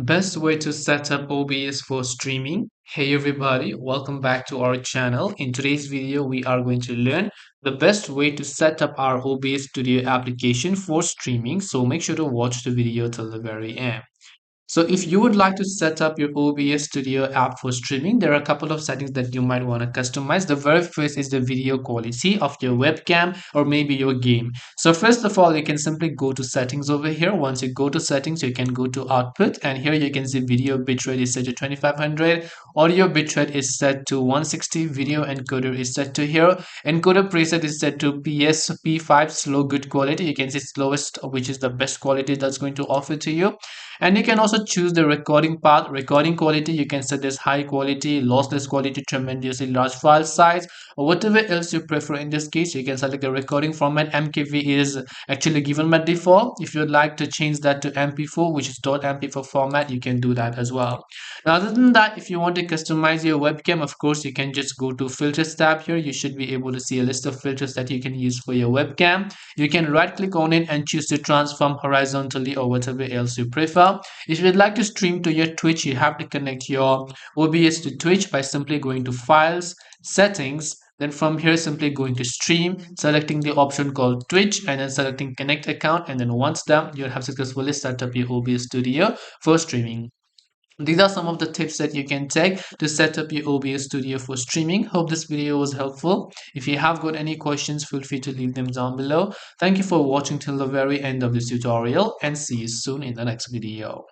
Best way to set up OBS for streaming. Hey everybody, welcome back to our channel. In today's video, we are going to learn the best way to set up our OBS Studio application for streaming. So make sure to watch the video till the very end. So if you would like to set up your OBS Studio app for streaming, there are a couple of settings that you might want to customize. The very first is the video quality of your webcam or maybe your game. So first of all, you can simply go to settings over here. Once you go to settings, you can go to output, and here you can see video bitrate is set to 2500, audio bitrate is set to 160, video encoder is set to here, encoder preset is set to PSP5 slow good quality. You can see slowest, which is the best quality that's going to offer to you. And you can also choose the recording path. Recording quality, you can set this high quality, lossless quality, tremendously large file size, or whatever else you prefer. In this case, you can select the recording format. MKV is actually given by default. If you'd like to change that to MP4, which is .mp4 format, you can do that as well. Now, other than that, if you want to customize your webcam, of course, you can just go to filters tab here. You should be able to see a list of filters that you can use for your webcam. You can right click on it and choose to transform horizontally or whatever else you prefer. If you'd like to stream to your Twitch, you have to connect your OBS to Twitch by simply going to Files, Settings, then from here simply going to Stream, selecting the option called Twitch, and then selecting Connect Account, and then once done, you'll have successfully set up your OBS Studio for streaming. These are some of the tips that you can take to set up your OBS Studio for streaming. Hope this video was helpful. If you have got any questions, feel free to leave them down below. Thank you for watching till the very end of this tutorial, and see you soon in the next video.